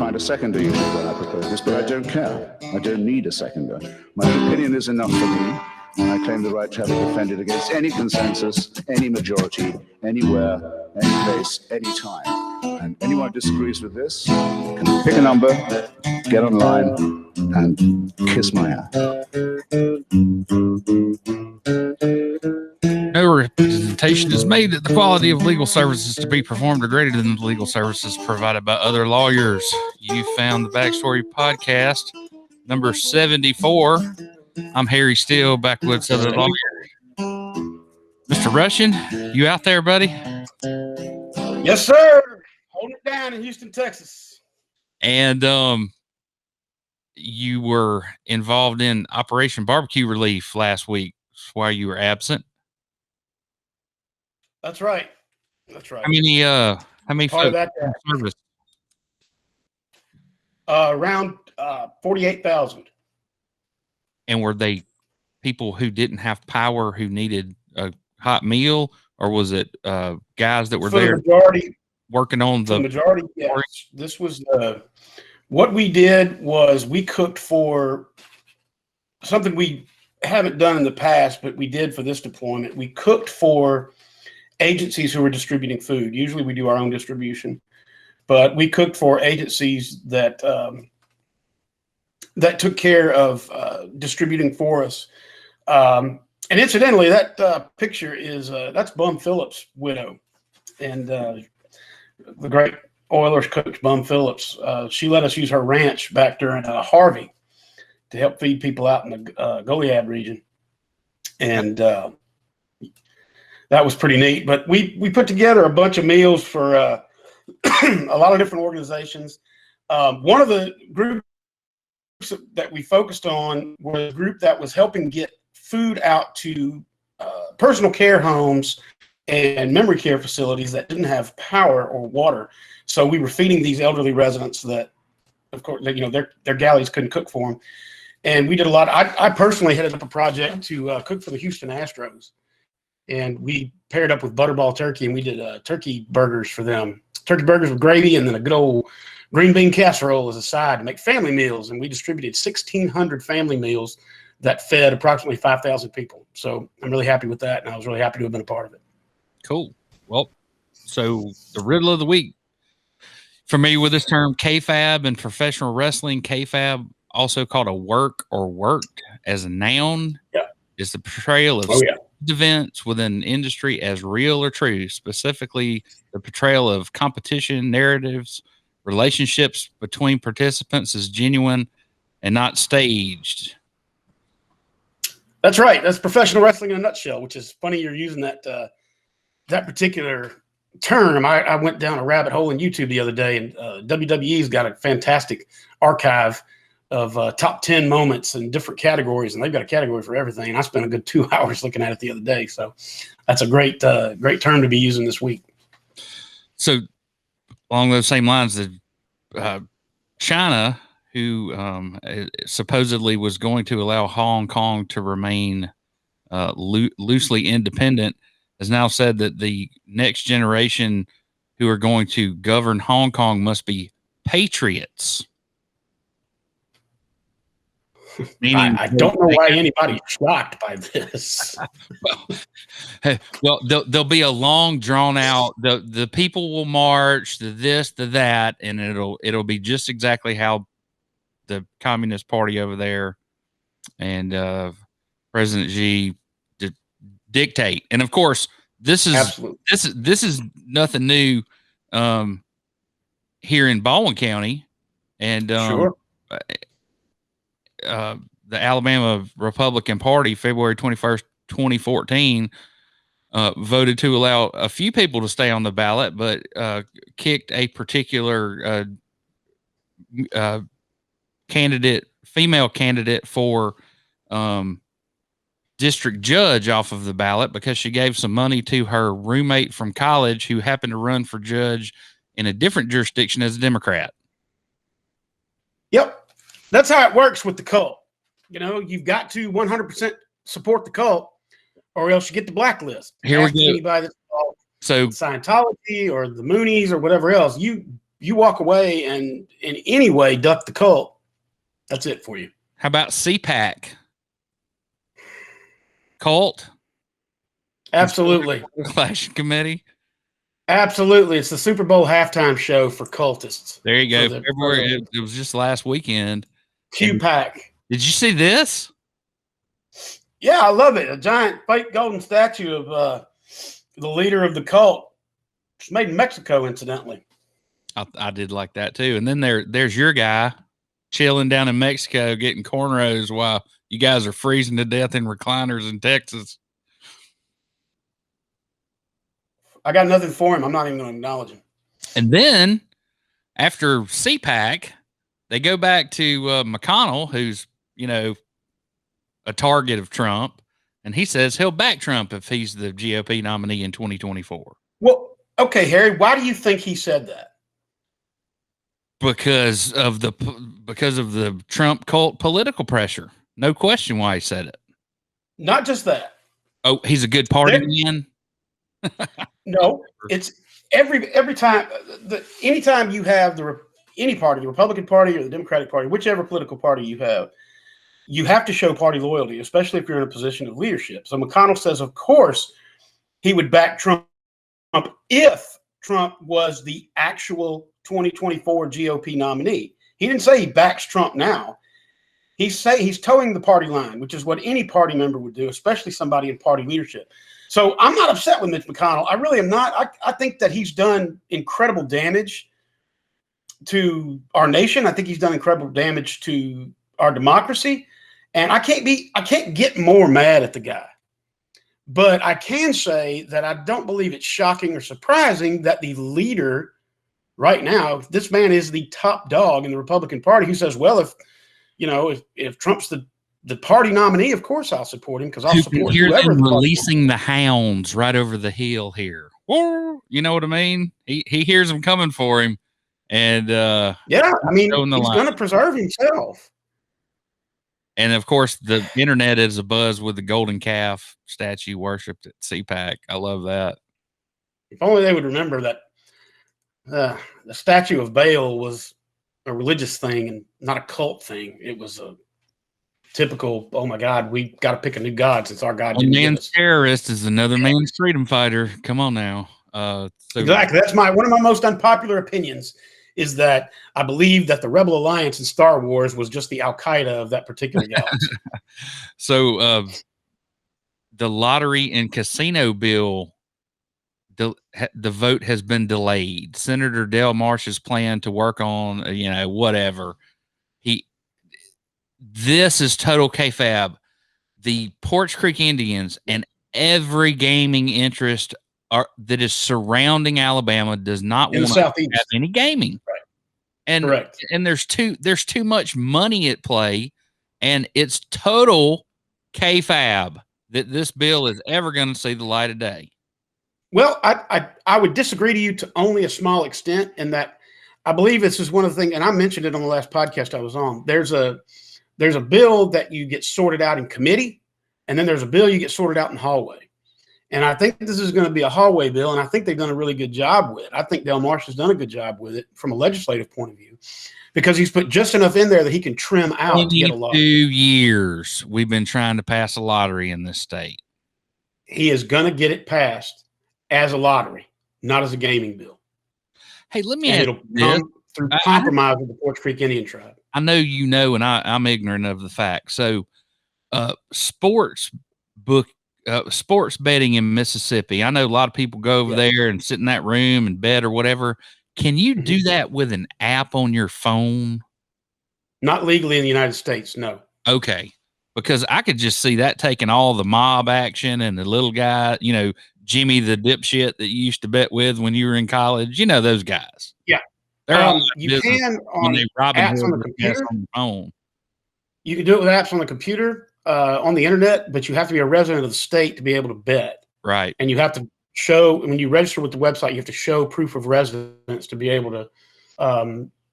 find a seconder unit when I propose this, but I don't care. I don't need a seconder. My opinion is enough for me, and I claim the right to have it defended against any consensus, any majority, anywhere, any place, any time. And anyone who disagrees with this can pick a number, get online, and kiss my ass. No representation is made that the quality of legal services to be performed are greater than the legal services provided by other lawyers. You found the Backstory Podcast, number 74. I'm Harry Steele, backwoods Southern lawyer. Mr. Russian, you out there, buddy? Yes, sir. Holding it down in Houston, Texas. And you were involved in Operation BBQ Relief last week while you were absent. That's right. That's right. How many Part of folks that in service? around 48,000. And were they people who didn't have power who needed a hot meal, or was it guys that were For there the majority, working on the majority? Yes. This was what we did was we cooked for something we haven't done in the past, but we did for this deployment. We cooked for agencies who were distributing food. Usually we do our own distribution, but we cooked for agencies that that took care of distributing for us. And incidentally, that picture is that's Bum Phillips' widow, and the great Oilers coach Bum Phillips. She let us use her ranch back during Harvey to help feed people out in the Goliad region, and that was pretty neat. But we put together a bunch of meals for a lot of different organizations. One of the groups that we focused on was a group that was helping get food out to personal care homes and memory care facilities that didn't have power or water. So we were feeding these elderly residents that, of course, their galleys couldn't cook for them. And we did a lot. I personally headed up a project to cook for the Houston Astros. And we paired up with Butterball Turkey, and we did turkey burgers for them. Turkey burgers with gravy, and then a good old green bean casserole as a side to make family meals. And we distributed 1,600 family meals that fed approximately 5,000 people. So I'm really happy with that, and I was really happy to have been a part of it. Cool. Well, so the riddle of the week. Familiar with this term, Kayfabe in professional wrestling? Kayfabe, also called a work or worked as a noun, is the portrayal of events within an industry as real or true, specifically the portrayal of competition, narratives, relationships between participants as genuine and not staged. That's right. That's professional wrestling in a nutshell, which is funny you're using that that particular term. I went down a rabbit hole in YouTube the other day, and WWE's got a fantastic archive of top 10 moments in different categories, and they've got a category for everything. And I spent a good 2 hours looking at it the other day. So that's a great term to be using this week. So along those same lines, the China, who supposedly was going to allow Hong Kong to remain loosely independent, has now said that the next generation who are going to govern Hong Kong must be patriots. Meaning, I don't know why anybody's shocked by this. well, there'll be a long, drawn out. The people will march, the this, the that, and it'll be just exactly how the Communist Party over there and President Xi dictate. And of course, this is nothing new here in Baldwin County, and the Alabama Republican Party, February 21st, 2014, voted to allow a few people to stay on the ballot, but kicked a particular female candidate for district judge off of the ballot because she gave some money to her roommate from college who happened to run for judge in a different jurisdiction as a Democrat. Yep. That's how it works with the cult. You've got to 100% support the cult, or else you get the blacklist. Here we go. Anybody that's involved in Scientology or the Moonies or whatever else, you you walk away and in any way duck the cult, that's it for you. How about CPAC? Cult? Absolutely. Clash Committee? Absolutely. It's the Super Bowl halftime show for cultists. There you go. February, it was just last weekend. CPAC. Did you see this? Yeah, I love it. A giant fake golden statue of the leader of the cult. It's made in Mexico, incidentally. I did like that too. And then there's your guy chilling down in Mexico getting cornrows while you guys are freezing to death in recliners in Texas. I got nothing for him. I'm not even going to acknowledge him. And then after CPAC, they go back to McConnell, who's, a target of Trump. And he says he'll back Trump if he's the GOP nominee in 2024. Well, okay, Harry, why do you think he said that? Because of the Trump cult political pressure. No question why he said it. Not just that. Oh, he's a good party man. No, it's every time. Anytime you have any party, the Republican Party or the Democratic Party, whichever political party you have to show party loyalty, especially if you're in a position of leadership. So McConnell says, of course, he would back Trump if Trump was the actual 2024 GOP nominee. He didn't say he backs Trump now. He's towing the party line, which is what any party member would do, especially somebody in party leadership. So I'm not upset with Mitch McConnell. I really am not. I think that he's done incredible damage to our nation. I think he's done incredible damage to our democracy. And I can't get more mad at the guy. But I can say that I don't believe it's shocking or surprising that the leader right now, this man is the top dog in the Republican Party, who says, well, if Trump's the party nominee, of course I'll support him because I'll support whoever. Releasing the hounds right over the hill here. You know what I mean? He hears them coming for him. And yeah, I mean, he's going to preserve himself. And of course, the internet is abuzz with the golden calf statue worshipped at CPAC. I love that. If only they would remember that the statue of Baal was a religious thing and not a cult thing. It was a typical, oh my God, we got to pick a new God since our God didn't give us. Terrorist is another man's freedom fighter. Come on now. Exactly. That's one of my most unpopular opinions. Is that I believe that the Rebel Alliance in Star Wars was just the Al-Qaeda of that particular galaxy. So the lottery and casino bill, the vote has been delayed. Senator Del Marsh's plan to work on, whatever. This is total kayfabe. The Poarch Creek Indians and every gaming interest that is surrounding Alabama does not want to have any gaming. Right. And correct. And there's too much money at play, and it's total kayfabe that this bill is ever going to see the light of day. Well, I would disagree to you to only a small extent in that I believe this is one of the things, and I mentioned it on the last podcast I was on. There's a bill that you get sorted out in committee, and then there's a bill you get sorted out in hallway. And I think this is going to be a hallway bill, and I think they've done a really good job with it. I think Del Marsh has done a good job with it from a legislative point of view because he's put just enough in there that he can trim out to get a lot. 2 years we've been trying to pass a lottery in this state. He is going to get it passed as a lottery, not as a gaming bill. Hey, let me add it'll come through compromise with the Poarch Creek Indian tribe. I know and I'm ignorant of the facts. So sports betting in Mississippi. I know a lot of people go over there and sit in that room and bet or whatever. Can you do that with an app on your phone? Not legally in the United States, no. Okay. Because I could just see that taking all the mob action and the little guy, Jimmy the dipshit that you used to bet with when you were in college. Those guys. Yeah. They're all you can on apps on the computer. On the phone. You can do it with apps on the computer. On the internet, but you have to be a resident of the state to be able to bet. Right. And you have to show, when you register with the website, you have to show proof of residence to be able to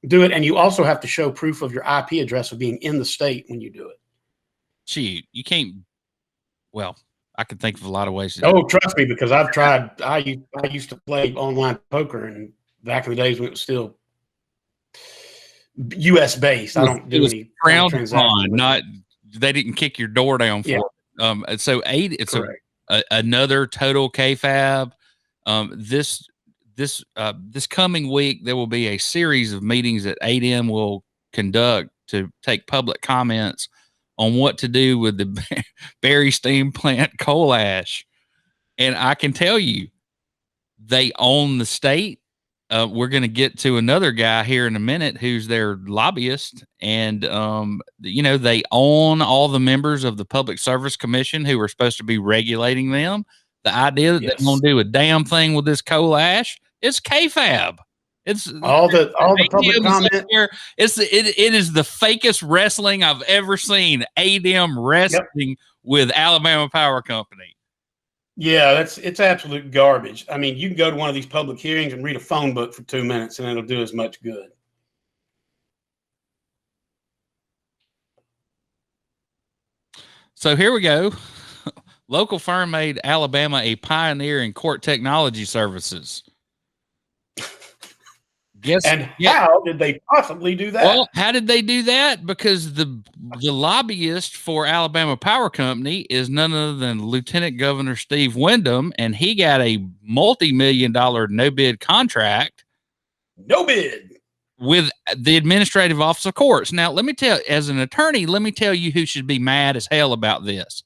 do it. And you also have to show proof of your IP address of being in the state when you do it. Gee, you can't. Well, I can think of a lot of ways. Trust me, because I've tried. I used to play online poker, and back in the days when it was still U.S. based. I don't It do was any frowned transactions upon, with not it. they didn't kick your door down for Yeah. it. So it's Correct. another total KFAB. This coming week there will be a series of meetings that ADEM will conduct to take public comments on what to do with the Berry Steam Plant coal ash. And I can tell you, they own the state. We're going to get to another guy here in a minute who's their lobbyist. And, they own all the members of the Public Service Commission who are supposed to be regulating them. The idea that they're going to do a damn thing with this coal ash, it's KFAB. It's all the public comment. It is the fakest wrestling I've ever seen. ADEM wrestling with Alabama Power Company. Yeah, it's absolute garbage. I mean, you can go to one of these public hearings and read a phone book for 2 minutes and it'll do as much good. So here we go. Local firm made Alabama a pioneer in court technology services. How did they possibly do that? Well, how did they do that? Because the lobbyist for Alabama Power Company is none other than Lieutenant Governor Steve Windom, and he got a multi-million-dollar no-bid contract. No bid. With the Administrative Office of Courts. Now, let me tell as an attorney, let me tell you who should be mad as hell about this.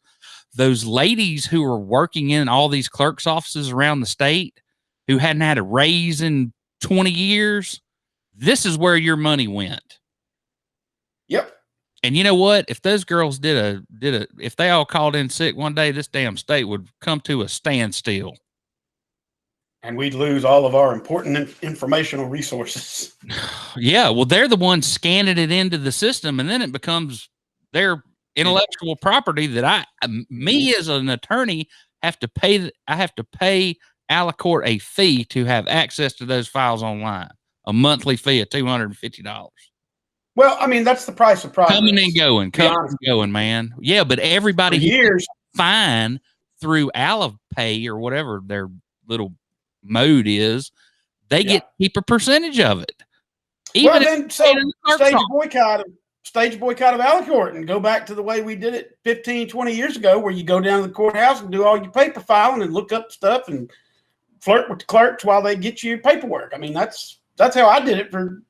Those ladies who are working in all these clerk's offices around the state who hadn't had a raise in 20 years, this is where your money went. Yep. And you know what? If those girls if they all called in sick one day, this damn state would come to a standstill. And we'd lose all of our important informational resources. Yeah. Well, they're the ones scanning it into the system, and then it becomes their intellectual property that me as an attorney have to pay. I have to pay Alicourt a fee to have access to those files online, a monthly fee of $250. Well, I mean, that's the price of progress. Coming and going, man. Yeah, but everybody for years fine through Alipay or whatever their little mode is, they get to keep a percentage of it. Even then, so stage boycott of Alicourt and go back to the way we did it 15, 20 years ago, where you go down to the courthouse and do all your paper filing and look up stuff and flirt with the clerks while they get you your paperwork. I mean, that's how I did it for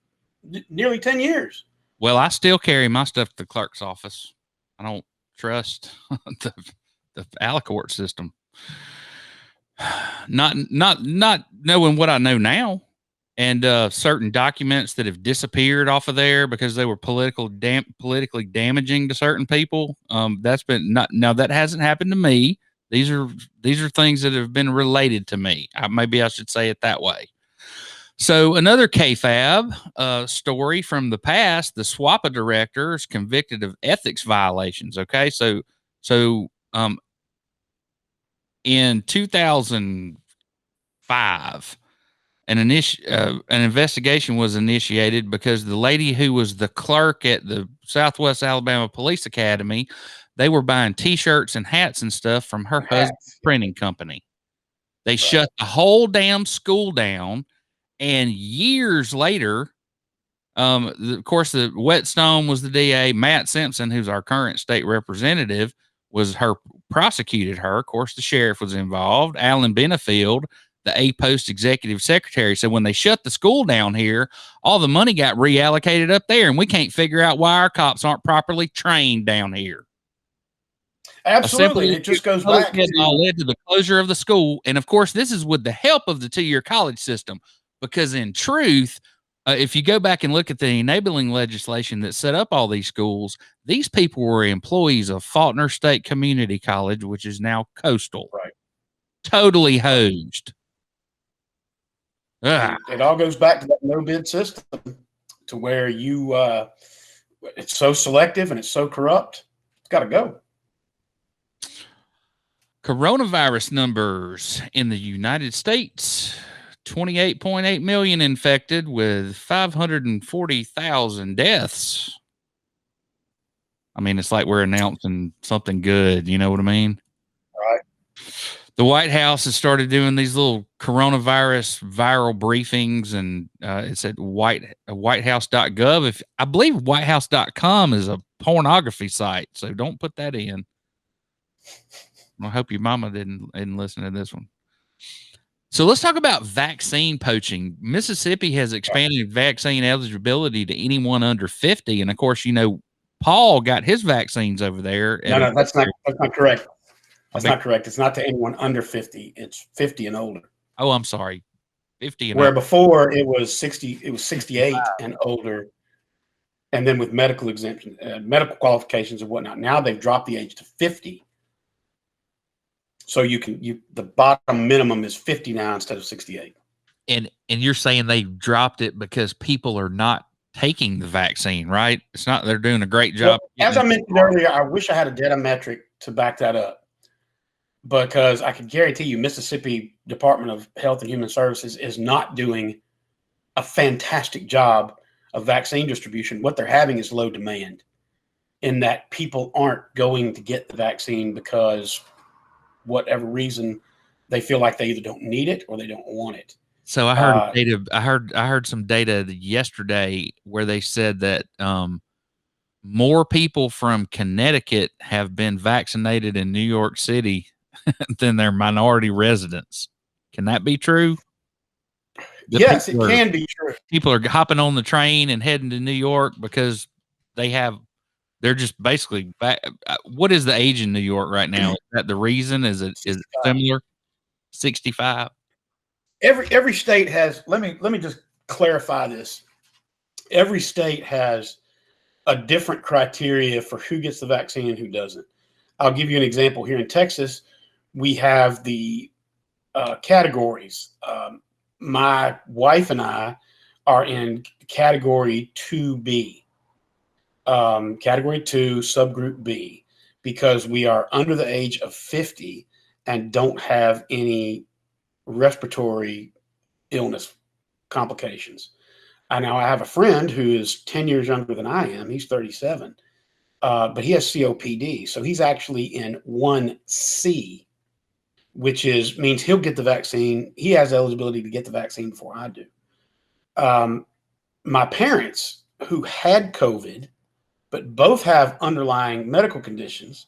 nearly 10 years. Well, I still carry my stuff to the clerk's office. I don't trust the Alicourt system. Not knowing what I know now, and certain documents that have disappeared off of there because they were politically damaging to certain people. That hasn't happened to me. These are things that have been related to me. Maybe I should say it that way. So another KFAB story from the past: the SWAPA director is convicted of ethics violations. Okay, so in 2005, an investigation was initiated because the lady who was the clerk at the Southwest Alabama Police Academy, they were buying T-shirts and hats and stuff from her husband's printing company. They shut the whole damn school down, and years later, of course, the Whetstone was the DA. Matt Simpson, who's our current state representative, prosecuted her. Of course, the sheriff was involved. Alan Benefield, the A-Post executive secretary, said when they shut the school down here, all the money got reallocated up there, and we can't figure out why our cops aren't properly trained down here. Absolutely. It just goes back to led to the closure of the school. And of course, this is with the help of the 2-year college system, because in truth, if you go back and look at the enabling legislation that set up all these schools, these people were employees of Faulkner State Community College, which is now Coastal. Right. Totally hosed. It all goes back to that no bid system, to where it's so selective and it's so corrupt. It's got to go. Coronavirus numbers in the United States: 28.8 million infected with 540,000 deaths. I mean, it's like we're announcing something good. You know what I mean? Right. the White House has started doing these little coronavirus viral briefings, and it's at whitehouse.gov. If I believe whitehouse.com is a pornography site, so don't put that in. I hope your mama didn't listen to this one. So let's talk about vaccine poaching. Mississippi has expanded vaccine eligibility to anyone under 50, and of course, you know, Paul got his vaccines over there. No, that's not correct. That's not correct. It's not to anyone under 50. It's 50 and older. Oh, I'm sorry. 50 and where older. Before it was 60, it was 68 and older. And then with medical exemption, medical qualifications and whatnot. Now they've dropped the age to 50. So the bottom minimum is 50 now instead of 68. And you're saying they dropped it because people are not taking the vaccine, right? It's not, they're doing a great job. Well, as I mentioned earlier, I wish I had a data metric to back that up, because I can guarantee you Mississippi Department of Health and Human Services is not doing a fantastic job of vaccine distribution. What they're having is low demand, in that people aren't going to get the vaccine because whatever reason they feel like they either don't need it or they don't want it. So I heard data. I heard some data yesterday where they said that more people from Connecticut have been vaccinated in New York City than their minority residents. Can that be true? Yes, it can be true. People are hopping on the train and heading to New York because they're just basically back. What is the age in New York right now? Is that the reason? Is it similar? 65. Every state has. Let me just clarify this. Every state has a different criteria for who gets the vaccine and who doesn't. I'll give you an example. Here in Texas, we have the categories. My wife and I are in category 2B, category 2, subgroup B, because we are under the age of 50 and don't have any respiratory illness complications. I have a friend who is 10 years younger than I am. He's 37, but he has COPD. So he's actually in 1C, which means he'll get the vaccine. He has eligibility to get the vaccine before I do. My parents, who had COVID, but both have underlying medical conditions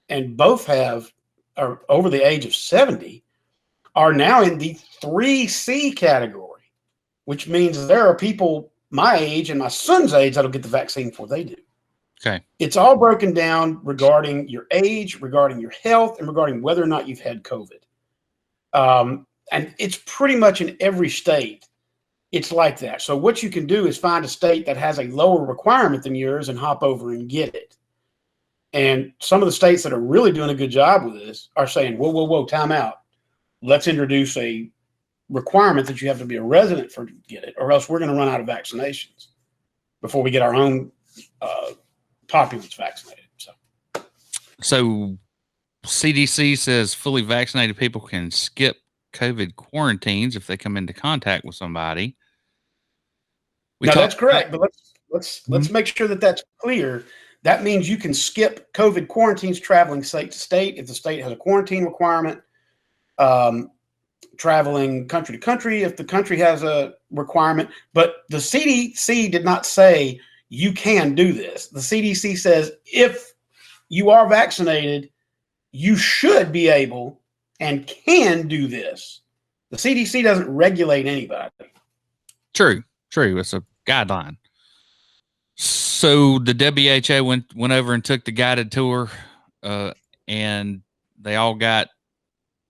and both are over the age of 70, are now in the 3C category, which means there are people my age and my son's age that'll get the vaccine before they do. Okay. It's all broken down regarding your age, regarding your health, and regarding whether or not you've had COVID. And it's pretty much in every state. It's like that. So what you can do is find a state that has a lower requirement than yours and hop over and get it. And some of the states that are really doing a good job with this are saying, whoa, time out. Let's introduce a requirement that you have to be a resident to get it, or else we're going to run out of vaccinations before we get our own populace vaccinated. So CDC says fully vaccinated people can skip COVID quarantines if they come into contact with somebody. That's correct, but let's make sure that that's clear. That means you can skip COVID quarantines traveling state to state if the state has a quarantine requirement. Traveling country to country if the country has a requirement. But the CDC did not say you can do this. The CDC says if you are vaccinated, you should be able and can do this. The CDC doesn't regulate anybody. True. It's a guideline. So the WHO went over and took the guided tour, and they all got.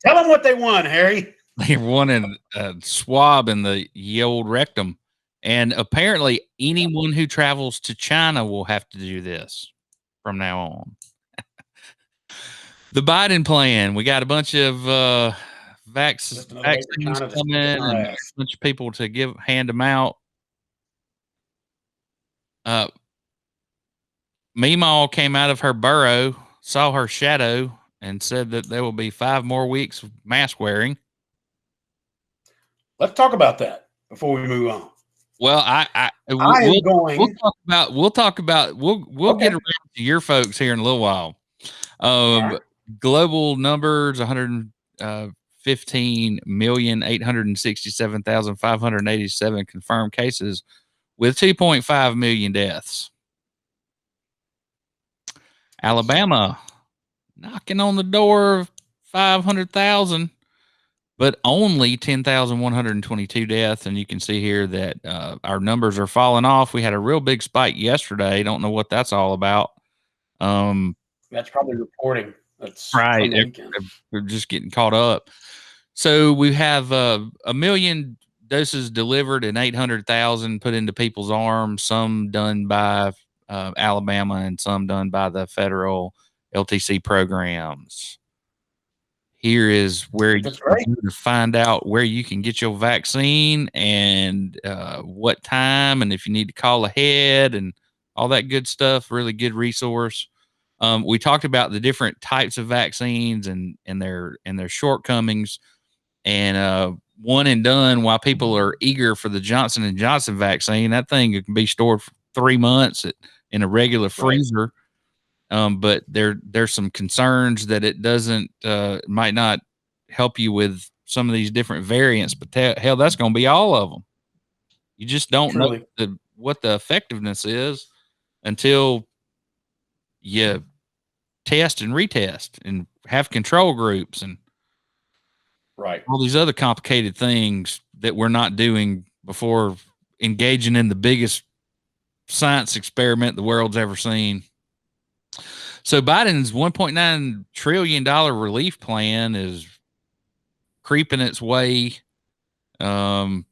Tell them what they won, Harry. They wanted a swab in the ye old rectum. And apparently anyone who travels to China will have to do this from now on. The Biden plan. We got a bunch of vaccines coming and a bunch of people to hand them out. Mee-Maw came out of her burrow, saw her shadow, and said that there will be 5 more weeks of mask wearing. Let's talk about that before we move on. Well, we'll talk about we'll get around to your folks here in a little while. Right. Global numbers, 15,867,587 confirmed cases with 2.5 million deaths. Alabama knocking on the door of 500,000, but only 10,122 deaths. And you can see here that our numbers are falling off. We had a real big spike yesterday. Don't know what that's all about. That's probably reporting. That's right. They're just getting caught up. So we have a million doses delivered and 800,000 put into people's arms, some done by Alabama and some done by the federal LTC programs. Here is where you can find out where you can get your vaccine and what time, and if you need to call ahead and all that good stuff. Really good resource. We talked about the different types of vaccines and their shortcomings, and one and done. While people are eager for the Johnson & Johnson vaccine, that thing can be stored for 3 months in a regular freezer. But there's some concerns that it doesn't might not help you with some of these different variants. But hell, that's going to be all of them. You just don't know what the effectiveness is until you test and retest and have control groups and all these other complicated things that we're not doing before engaging in the biggest science experiment the world's ever seen. So Biden's $1.9 trillion relief plan is creeping its way. We've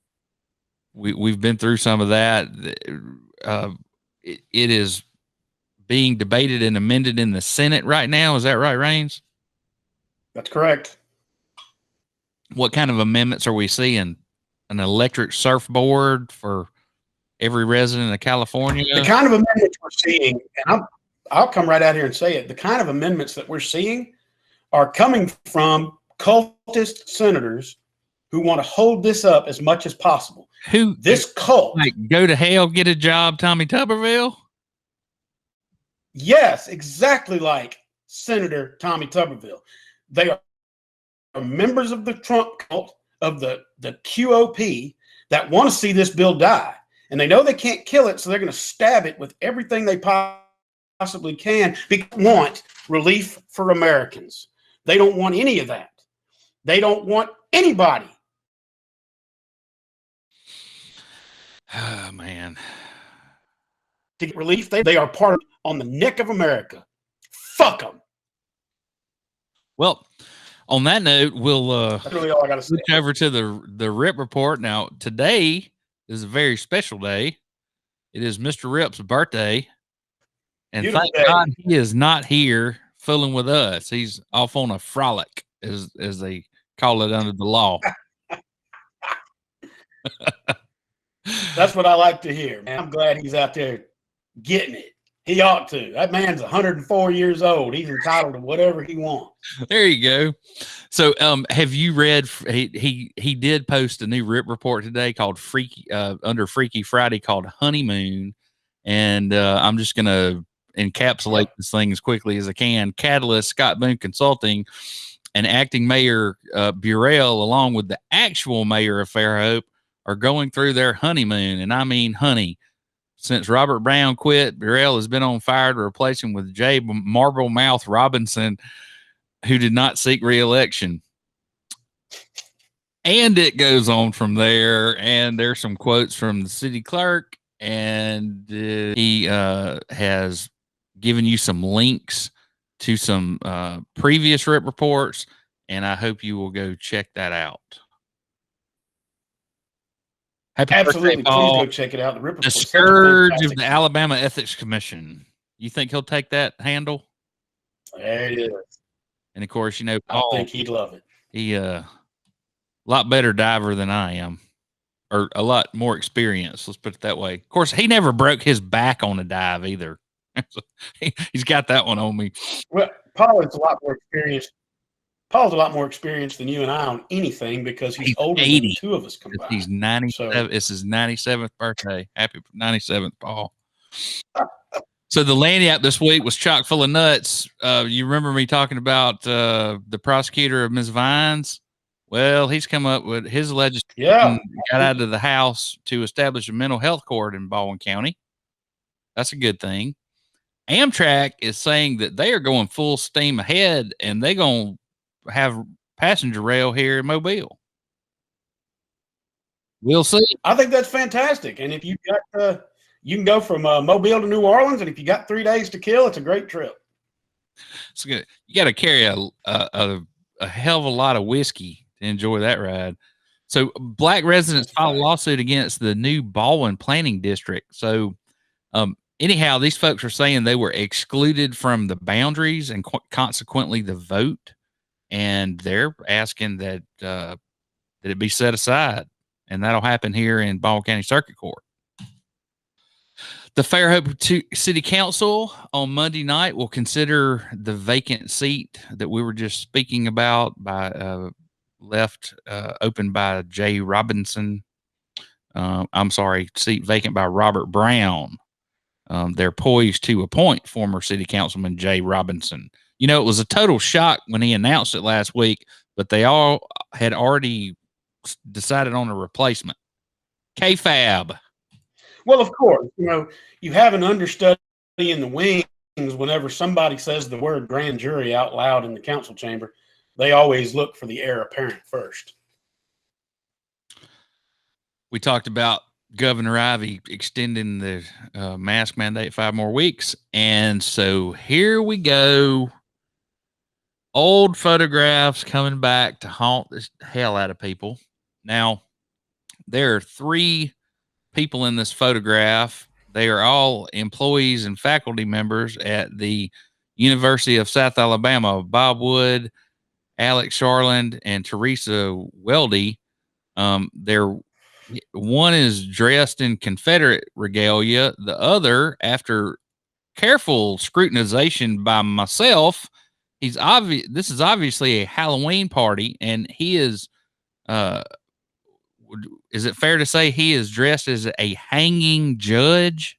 been through some of that. It is being debated and amended in the Senate right now. Is that right, Raines? That's correct. What kind of amendments are we seeing? An electric surfboard for every resident of California? The kind of amendments we're seeing, and I'll come right out here and say it, the kind of amendments that we're seeing are coming from cultist senators who want to hold this up as much as possible. This cult, like, go to hell, get a job, Tommy Tuberville? Yes, exactly like Senator Tommy Tuberville. They are members of the Trump cult, of the QOP, that want to see this bill die. And they know they can't kill it, so they're going to stab it with everything they possibly can, because they want relief for Americans. They don't want any of that. They don't want anybody. Oh, man. To get relief, they are part of on the neck of America. Fuck them. Well, on that note, we'll that's really all I got to say. Switch over to the Ripp Report. Now, today is a very special day. It is Mr. Ripp's birthday. And Beautiful thank day. God he is not here fooling with us. He's off on a frolic, as they call it under the law. That's what I like to hear, man. I'm glad he's out there getting it. He ought to. That man's 104 years old. He's entitled to whatever he wants. There you go. So, have you read? He did post a new Ripp Report today called under Freaky Friday, called Honeymoon, and I'm just gonna encapsulate this thing as quickly as I can. Catalyst, Scott Boone Consulting, and acting Mayor Burrell, along with the actual mayor of Fairhope, are going through their honeymoon, and I mean honey. Since Robert Brown quit, Burrell has been on fire to replace him with Jay Marble Mouth Robinson, who did not seek re-election. And it goes on from there, and there's some quotes from the city clerk, and he has given you some links to some previous Ripp Reports, and I hope you will go check that out. Happy Absolutely. birthday, Paul. Please go check it out. The Ripp Report. The scourge of the Alabama Ethics Commission. You think he'll take that handle? There it is. And of course, you know, Paul, I think he'd love it. He a lot better diver than I am, or a lot more experienced. Let's put it that way. Of course, he never broke his back on a dive either. He's got that one on me. Well, Paul is a lot more experienced. Paul's a lot more experienced than you and I on anything because he's older 80. than the two of us combined. He's 97. So, it's his 97th birthday. Happy 97th, Paul. So the Lagniappe this week was chock full of nuts. You remember me talking about the prosecutor of Ms. Vines? Well, he's come up with his legislation got out of the House to establish a mental health court in Baldwin County. That's a good thing. Amtrak is saying that they are going full steam ahead and they're going to have passenger rail here in Mobile. We'll see. I think that's fantastic. And if you got, you can go from Mobile to New Orleans, and if you got 3 days to kill, it's a great trip. It's good. You got to carry a hell of a lot of whiskey to enjoy that ride. So black residents filed a lawsuit against the new Baldwin Planning District. So anyhow, these folks are saying they were excluded from the boundaries and consequently the vote. And they're asking that it be set aside. And that'll happen here in Baldwin County Circuit Court. The Fairhope City Council on Monday night will consider the vacant seat that we were just speaking about by left open by Jay Robinson. I'm sorry, seat vacant by Robert Brown. They're poised to appoint former city councilman Jay Robinson. You know, it was a total shock when he announced it last week, but they all had already decided on a replacement. Kayfabe. Well, of course, you know, you have an understudy in the wings whenever somebody says the word grand jury out loud in the council chamber. They always look for the heir apparent first. We talked about Governor Ivey extending the mask mandate 5 more weeks. And so here we go. Old photographs coming back to haunt the hell out of people. Now, there are 3 people in this photograph. They are all employees and faculty members at the University of South Alabama. Bob Wood, Alex Sharland, and Teresa Weldy. One is dressed in Confederate regalia. The other, after careful scrutinization by myself, this is obviously a Halloween party, and he is it fair to say he is dressed as a hanging judge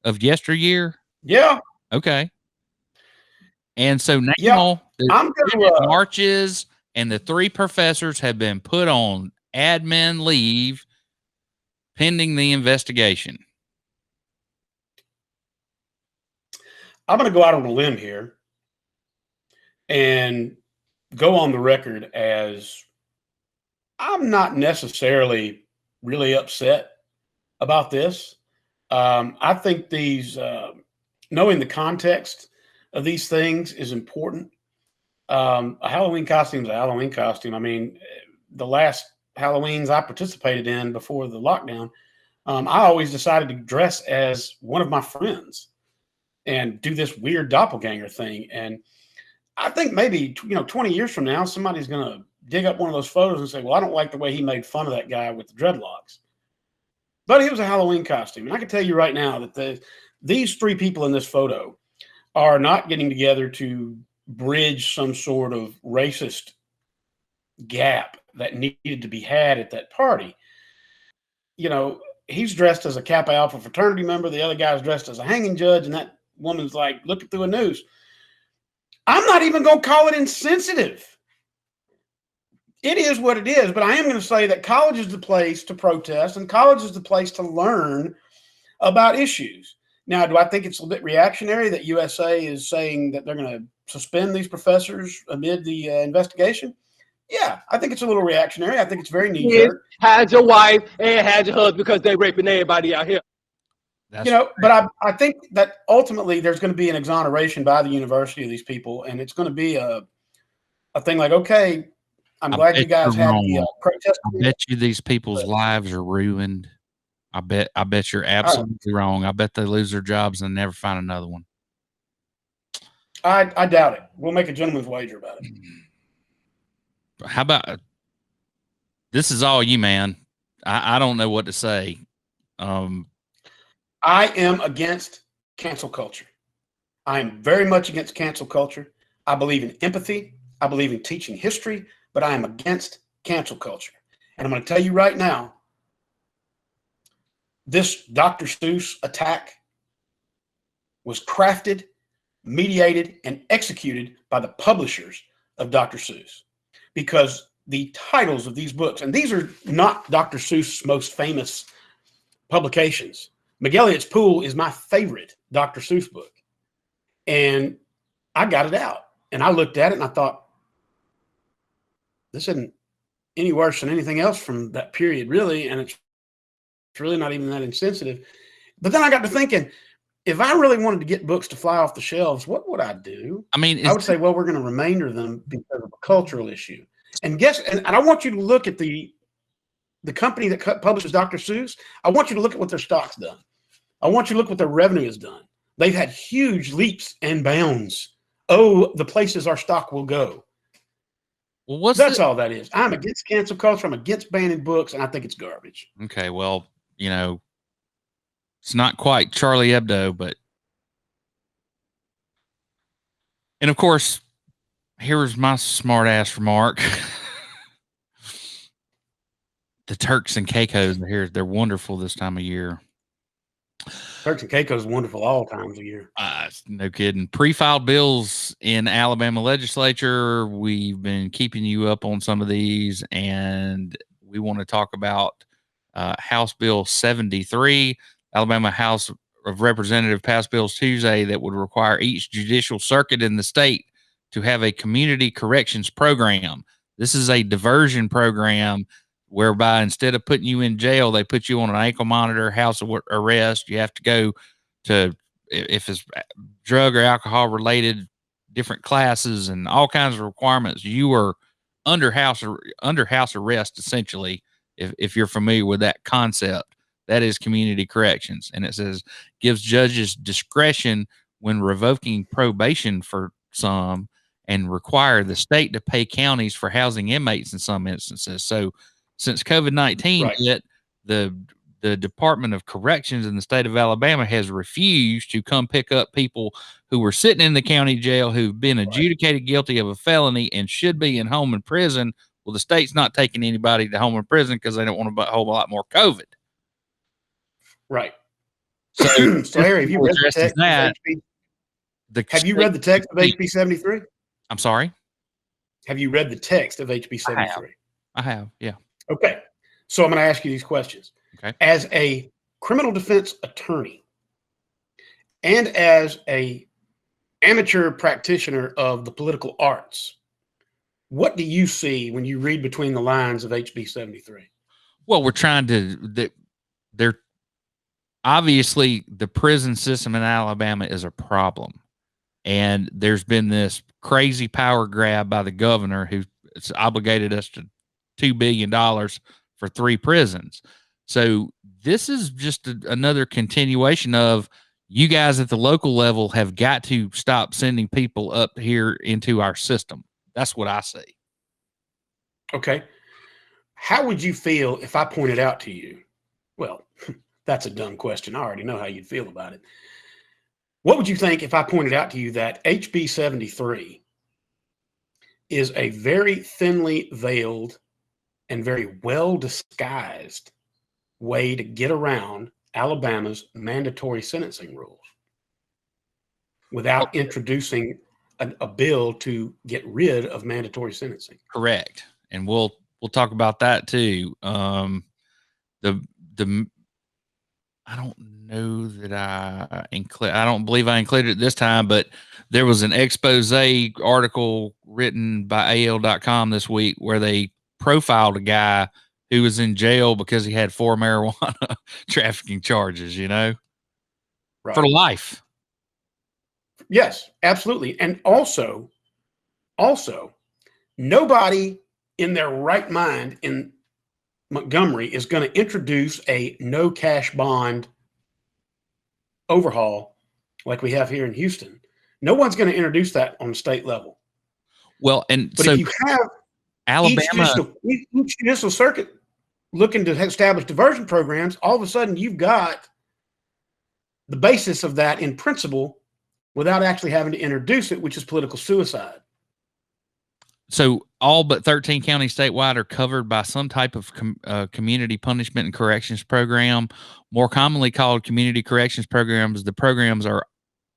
of yesteryear? Yeah. Okay. And so now the marches and the 3 professors have been put on admin leave pending the investigation. I'm going to go out on a limb here and go on the record as I'm not necessarily really upset about this. I think knowing the context of these things is important. A Halloween costume is a Halloween costume. I mean, the last Halloweens I participated in before the lockdown, I always decided to dress as one of my friends and do this weird doppelganger thing. And I think maybe, 20 years from now, somebody's going to dig up one of those photos and say, well, I don't like the way he made fun of that guy with the dreadlocks. But it was a Halloween costume. And I can tell you right now that these 3 people in this photo are not getting together to bridge some sort of racist gap that needed to be had at that party. You know, he's dressed as a Kappa Alpha fraternity member. The other guy's dressed as a hanging judge. And that woman's like looking through a news. I'm not even going to call it insensitive. It is what it is, but I am going to say that college is the place to protest and college is the place to learn about issues. Now, do I think it's a bit reactionary that USA is saying that they're going to suspend these professors amid the investigation? Yeah, I think it's a little reactionary. I think it's very knee-jerk. Had your wife and had your husband because they raping everybody out here. But I think that ultimately there's going to be an exoneration by the university of these people, and it's going to be a thing like, okay, I'm glad you guys had the protest. I bet you these people's lives are ruined. I bet you're absolutely wrong. I bet they lose their jobs and never find another one. I doubt it. We'll make a gentleman's wager about it. How about this is all you, man. I don't know what to say. I am against cancel culture. I am very much against cancel culture. I believe in empathy. I believe in teaching history, but I am against cancel culture. And I'm going to tell you right now, this Dr. Seuss attack was crafted, mediated, and executed by the publishers of Dr. Seuss. Because the titles of these books, and these are not Dr. Seuss' most famous publications. McElligot's Pool is my favorite Dr. Seuss book. And I got it out and I looked at it and I thought, this isn't any worse than anything else from that period, really. And it's really not even that insensitive. But then I got to thinking, if I really wanted to get books to fly off the shelves, what would I do? I mean, I would say, well, we're going to remainder them because of a cultural issue. And I want you to look at the company that publishes Dr. Seuss. I want you to look at what their stock's done. I want you to look what their revenue has done. They've had huge leaps and bounds. Oh, the places our stock will go. Well, that's all that is. I'm against cancel culture. I'm against banning books, and I think it's garbage. Okay, well, you know, it's not quite Charlie Hebdo, but, and of course, here's my smart ass remark. The Turks and Caicos are here. They're wonderful this time of year. Turks and Caicos is wonderful all times of year. No kidding. Pre-filed bills in Alabama legislature. We've been keeping you up on some of these, and we want to talk about House Bill 73. Alabama House of Representatives passed bills Tuesday that would require each judicial circuit in the state to have a community corrections program. This is a diversion program whereby instead of putting you in jail, they put you on an ankle monitor, house arrest. You have to go to, if it's drug or alcohol related, different classes and all kinds of requirements. You are under house arrest, essentially, if you're familiar with that concept. That is community corrections. And it says gives judges discretion when revoking probation for some and require the state to pay counties for housing inmates in some instances. So since COVID-19 hit, the Department of Corrections in the state of Alabama has refused to come pick up people who were sitting in the county jail who've been adjudicated guilty of a felony and should be in home and prison. Well, the state's not taking anybody to home and prison because they don't want a whole lot more COVID. Right. So, Harry, have you read the text? Have you read the text of HB 73? I'm sorry? Have you read the text of HB 73? I have, yeah. Okay. So I'm going to ask you these questions. Okay. As a criminal defense attorney and as a amateur practitioner of the political arts, what do you see when you read between the lines of HB 73? Well, we're trying to, they're obviously the prison system in Alabama is a problem. And there's been this crazy power grab by the governor who's obligated us to $2 billion for 3 prisons. So this is just another continuation of you guys at the local level have got to stop sending people up here into our system. That's what I say. Okay. How would you feel if I pointed out to you? Well, that's a dumb question. I already know how you'd feel about it. What would you think if I pointed out to you that HB 73 is a very thinly veiled and very well disguised way to get around Alabama's mandatory sentencing rules without introducing a bill to get rid of mandatory sentencing? Correct. And we'll talk about that too. I don't know that I don't believe I included it this time, but there was an expose article written by AL.com this week where they profiled a guy who was in jail because he had 4 marijuana trafficking charges, for life. Yes, absolutely. And also, nobody in their right mind in Montgomery is going to introduce a no cash bond overhaul like we have here in Houston. No one's going to introduce that on the state level. Well, but so if you have Alabama, each judicial circuit looking to establish diversion programs, all of a sudden you've got the basis of that in principle without actually having to introduce it, which is political suicide. So all but 13 counties statewide are covered by some type of community punishment and corrections program, more commonly called community corrections programs. The programs are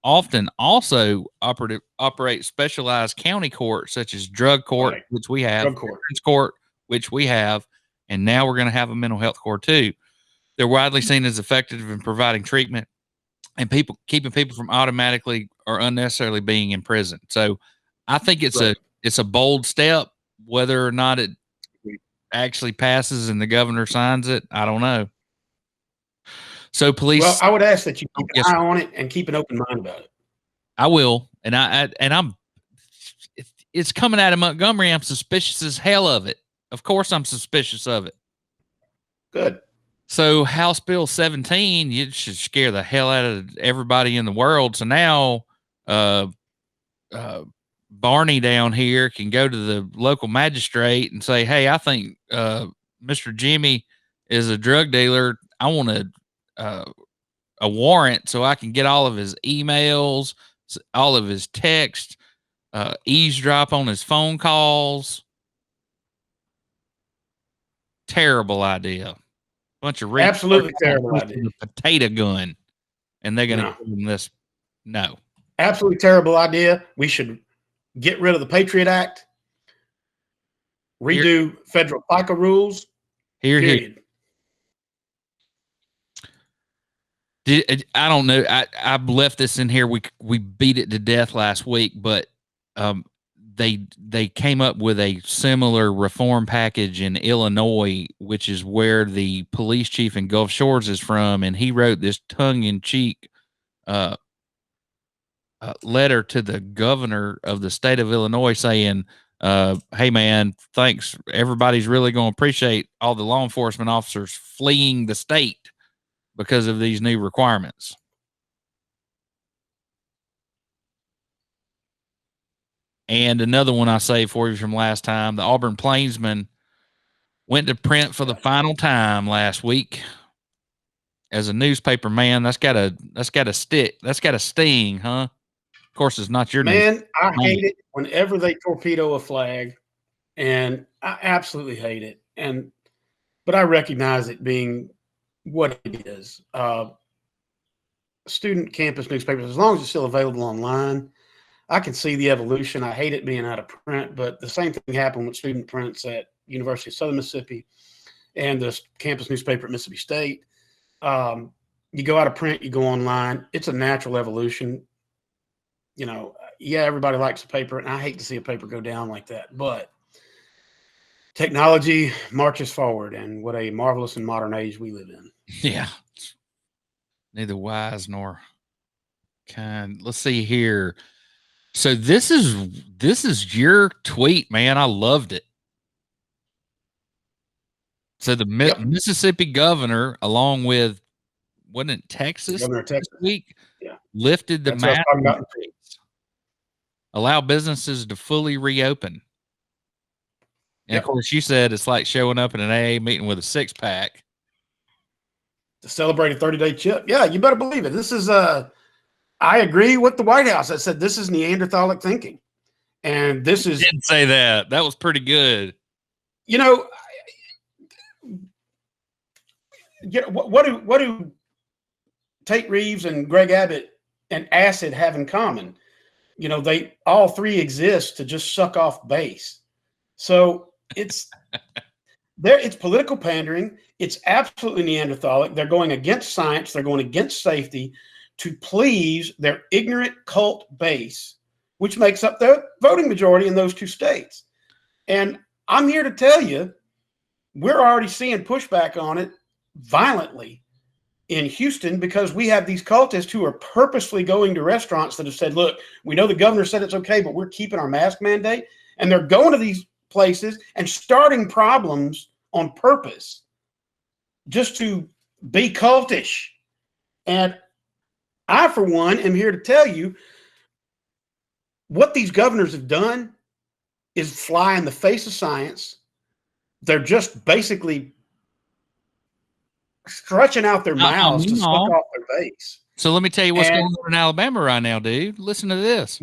often also operate specialized county courts such as drug court, which we have, veterans court, which we have, and now we're going to have a mental health court too. They're widely seen as effective in providing treatment and keeping people from automatically or unnecessarily being in prison. So I think it's a bold step. Whether or not it actually passes and the governor signs it, I don't know. So police. Well, I would ask that you keep an eye on it and keep an open mind about it. I will, and I'm. It's coming out of Montgomery. I'm suspicious as hell of it. Of course, I'm suspicious of it. Good. So House Bill 17, it should scare the hell out of everybody in the world. So now, Barney down here can go to the local magistrate and say, "Hey, I think Mr. Jimmy is a drug dealer. I want a warrant so I can get all of his emails, all of his texts, eavesdrop on his phone calls." Terrible idea. Bunch of absolutely terrible idea. Potato gun, and they're going to give them this. No, absolutely terrible idea. We should get rid of the Patriot Act, redo federal FICA rules. Here. I don't know. I left this in here. We beat it to death last week, but they came up with a similar reform package in Illinois, which is where the police chief in Gulf Shores is from, and he wrote this tongue-in-cheek letter to the governor of the state of Illinois saying, "Hey man, thanks. Everybody's really going to appreciate all the law enforcement officers fleeing the state because of these new requirements." And another one I saved for you from last time, the Auburn Plainsman went to print for the final time last week. As a newspaper man, that's got a stick. That's got a sting, huh? Of course, it's not your man. I hate it whenever they torpedo a flag, and I absolutely hate it. But I recognize it being what it is. Student campus newspapers, as long as it's still available online, I can see the evolution. I hate it being out of print, but the same thing happened with student prints at University of Southern Mississippi and the campus newspaper at Mississippi State. You go out of print, you go online. It's a natural evolution. You know, yeah, everybody likes a paper, and I hate to see a paper go down like that, but technology marches forward, and what a marvelous and modern age we live in. Yeah. Neither wise nor kind. Let's see here. So this is your tweet, man. I loved it. So the Mississippi governor, along with, wasn't it Texas? Governor of Texas. This week, yeah, lifted the mask, allow businesses to fully reopen. And of course, you said it's like showing up in an AA meeting with a six-pack to celebrate a 30-day chip. Yeah, you better believe it. This is I agree with the White House. I said this is Neanderthalic thinking, and this is. I didn't say that. That was pretty good. You know, what do Tate Reeves and Greg Abbott and acid have in common? You know, they all three exist to just suck off base. So it's it's political pandering. It's absolutely Neanderthalic. They're going against science. They're going against safety to please their ignorant cult base, which makes up their voting majority in those two states. And I'm here to tell you, we're already seeing pushback on it violently in Houston because we have these cultists who are purposely going to restaurants that have said, look, we know the governor said it's okay, but we're keeping our mask mandate. And they're going to these places and starting problems on purpose just to be cultish. And I, for one, am here to tell you what these governors have done is fly in the face of science. They're just basically stretching out their mouths to suck off their base. So let me tell you what's going on in Alabama right now, dude. Listen to this.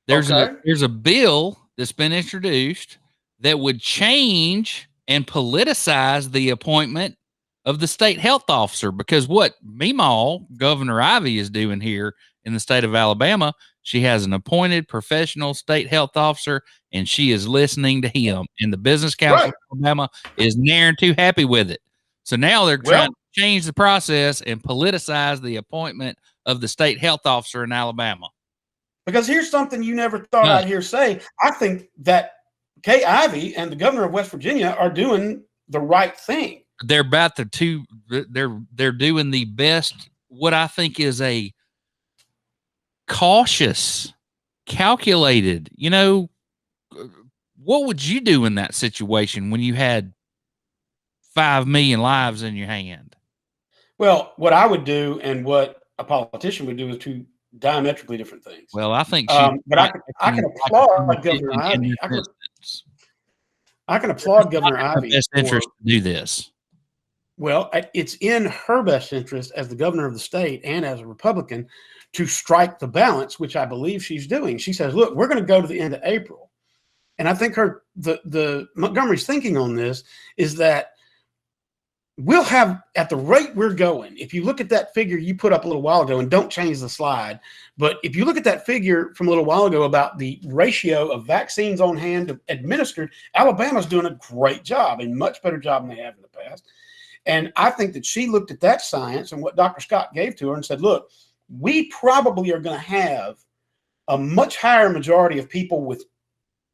There's a bill that's been introduced that would change and politicize the appointment of the state health officer, because what Mee-Maw, Governor Ivey, is doing here in the state of Alabama. She has an appointed professional state health officer, and she is listening to him. And the Business Council of Alabama is near too happy with it. So now they're trying to change the process and politicize the appointment of the state health officer in Alabama. Because here's something you never thought I'd hear say. I think that Kay Ivey and the governor of West Virginia are doing the right thing. They're about they're doing the best, what I think is a cautious, calculated, what would you do in that situation when you had 5 million lives in your hand? Well, what I would do and what a politician would do is two diametrically different things. Well, I think, but I can applaud Governor Ivey. I can applaud Governor Ivey. Best interest to do this. Well, it's in her best interest as the governor of the state and as a Republican to strike the balance, which I believe she's doing. She says, look, we're going to go to the end of April. And I think the Montgomery's thinking on this is that we'll have, at the rate we're going, if you look at that figure you put up a little while ago, and don't change the slide, but if you look at that figure from a little while ago about the ratio of vaccines on hand to administered, Alabama's doing a great job, a much better job than they have in the past. And I think that she looked at that science and what Dr. Scott gave to her and said, look, we probably are going to have a much higher majority of people with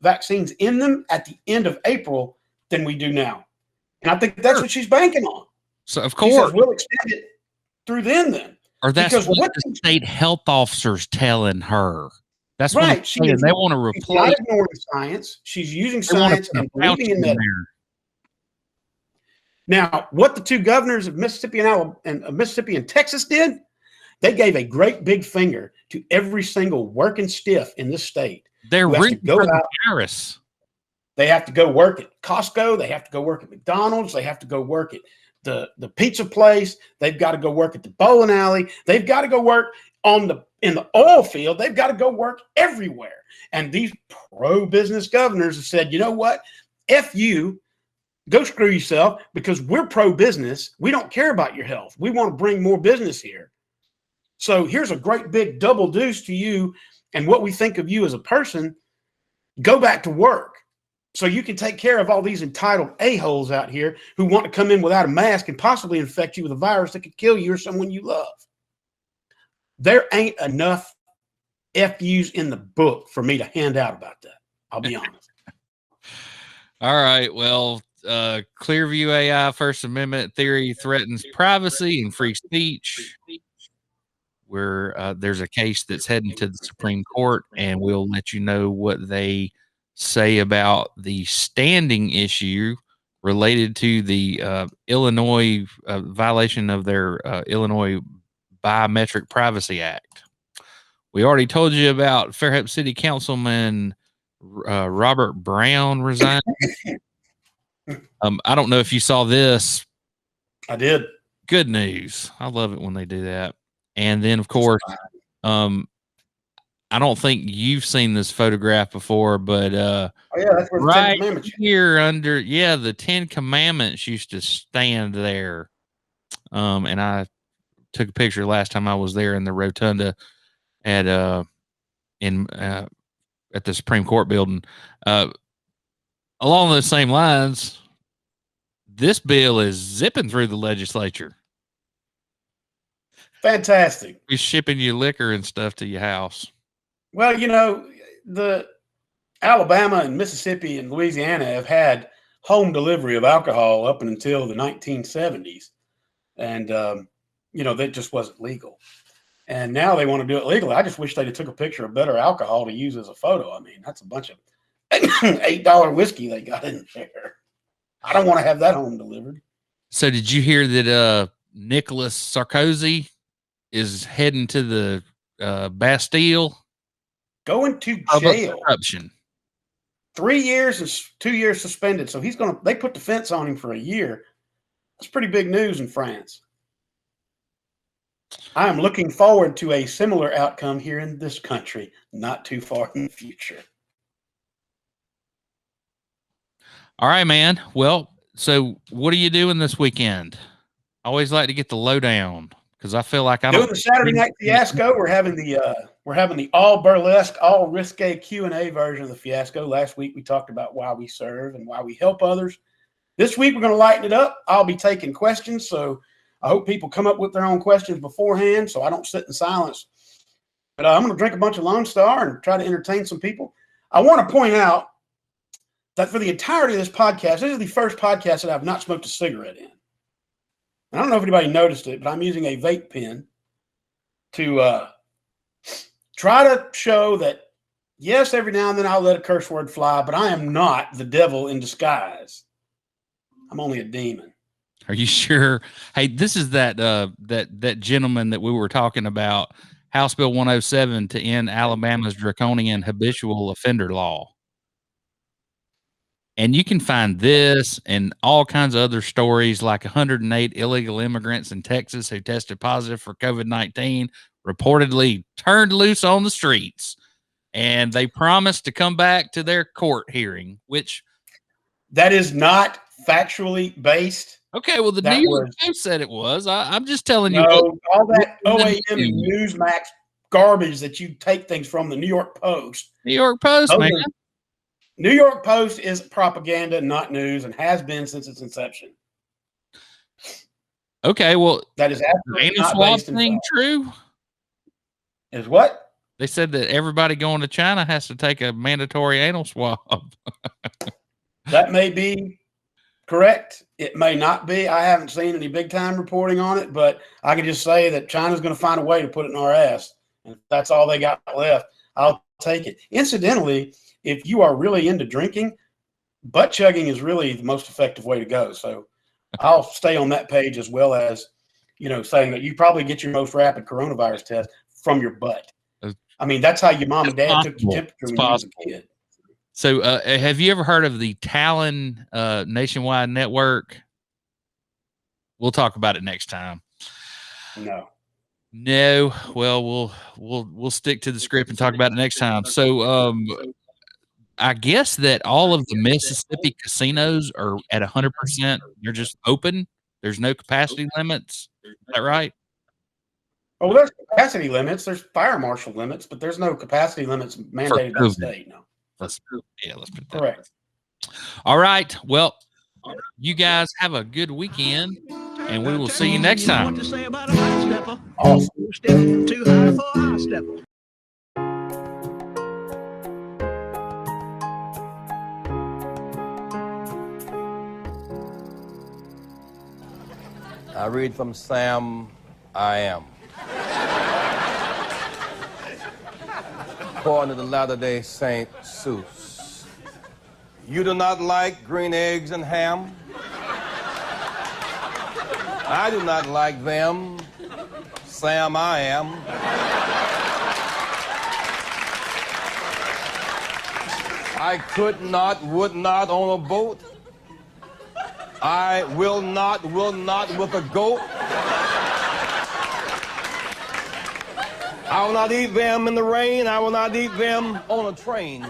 vaccines in them at the end of April than we do now. And I think that's what she's banking on. So, of course, she says, we'll extend it through then. Or that's what the state health officer's telling her. That's right. What they want to replace. She's not ignoring science. She's using science and believing in that. Now, what the two governors of Mississippi and Texas did, they gave a great big finger to every single working stiff in this state. They're rigged for the virus. They have to go work at Costco. They have to go work at McDonald's. They have to go work at the pizza place. They've got to go work at the bowling alley. They've got to go work in the oil field. They've got to go work everywhere. And these pro-business governors have said, you know what? F you. Go screw yourself, because we're pro-business. We don't care about your health. We want to bring more business here. So here's a great big double deuce to you and what we think of you as a person. Go back to work so you can take care of all these entitled a-holes out here who want to come in without a mask and possibly infect you with a virus that could kill you or someone you love. There ain't enough FUs in the book for me to hand out about that. I'll be honest. All right. Well, Clearview AI First Amendment theory threatens privacy and free speech. Where there's a case that's heading to the Supreme Court, and we'll let you know what they say about the standing issue related to the Illinois violation of their Illinois Biometric Privacy Act. We already told you about Fairhope City Councilman Robert Brown resigning. I don't know if you saw this. I did. Good news. I love it when they do that. And then, of course, I don't think you've seen this photograph before, but that's where the right 10 Commandments here under, the 10 Commandments used to stand there. And I took a picture last time I was there in the rotunda at the Supreme Court building. Along those same lines, this bill is zipping through the legislature. Fantastic. He's shipping you liquor and stuff to your house. Well, the Alabama and Mississippi and Louisiana have had home delivery of alcohol up until the 1970s. And, that just wasn't legal. And now they want to do it legally. I just wish they'd have took a picture of better alcohol to use as a photo. I mean, that's a bunch of $8 whiskey they got in there. I don't want to have that home delivered. So did you hear that Nicolas Sarkozy is heading to the Bastille? Going to jail. Corruption. 3 years and 2 years suspended. So they put the fence on him for a year. That's pretty big news in France. I am looking forward to a similar outcome here in this country, not too far in the future. All right, man. Well, so what are you doing this weekend? I always like to get the lowdown because I feel like I'm doing the Saturday Night Fiasco. We're having the all burlesque, all risque Q&A version of the Fiasco. Last week we talked about why we serve and why we help others. This week we're going to lighten it up. I'll be taking questions, so I hope people come up with their own questions beforehand, so I don't sit in silence. But I'm going to drink a bunch of Lone Star and try to entertain some people. I want to point out that for the entirety of this podcast, this is the first podcast that I've not smoked a cigarette in. I don't know if anybody noticed it, but I'm using a vape pen to try to show that, yes, every now and then I'll let a curse word fly, but I am not the devil in disguise. I'm only a demon. Are you sure? Hey, this is that gentleman that we were talking about, House Bill 107 to end Alabama's draconian habitual offender law. And you can find this and all kinds of other stories, like 108 illegal immigrants in Texas who tested positive for COVID-19 reportedly turned loose on the streets, and they promised to come back to their court hearing, which that is not factually based. Okay, well, the New York Post said it was. I'm just telling you. No, all that OAM and Newsmax garbage that you take things from the New York Post. New York Post, man. New York Post is propaganda, not news, and has been since its inception. Okay, well, that is absolutely anal swab thing true? Is what? They said that everybody going to China has to take a mandatory anal swab. That may be correct. It may not be. I haven't seen any big time reporting on it, but I can just say that China's going to find a way to put it in our ass. And if that's all they got left, I'll take it. Incidentally, if you are really into drinking, butt chugging is really the most effective way to go. So I'll stay on that page, as well as, saying that you probably get your most rapid coronavirus test from your butt. I mean, that's how your mom and dad took your temperature when you was a kid. So have you ever heard of the Talon nationwide network? We'll talk about it next time. No. Well, we'll stick to the script and talk about it next time. So I guess that all of the Mississippi casinos are at 100%. They're just open. There's no capacity limits. Is that right? Oh, well, there's capacity limits. There's fire marshal limits, but there's no capacity limits mandated by the state. No. Let's put that. Correct. All right. Well, you guys have a good weekend, and we will see you next time. What to say about a high stepper? Awesome. Step too high for a high stepper. I read from Sam I Am. According to the Latter-day Saint Seuss, you do not like green eggs and ham? I do not like them. Sam I Am. I could not, would not on a boat. I will not with a goat. I will not eat them in the rain. I will not eat them on a train.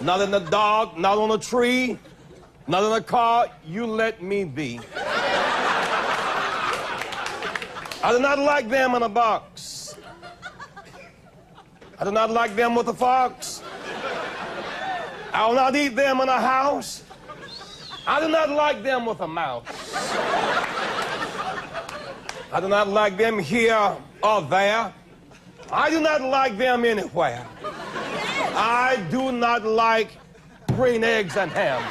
Not in the dark, not on a tree, not in a car. You let me be. I do not like them in a box. I do not like them with a fox. I will not eat them in a house. I do not like them with a mouse. I do not like them here or there. I do not like them anywhere. I do not like green eggs and ham.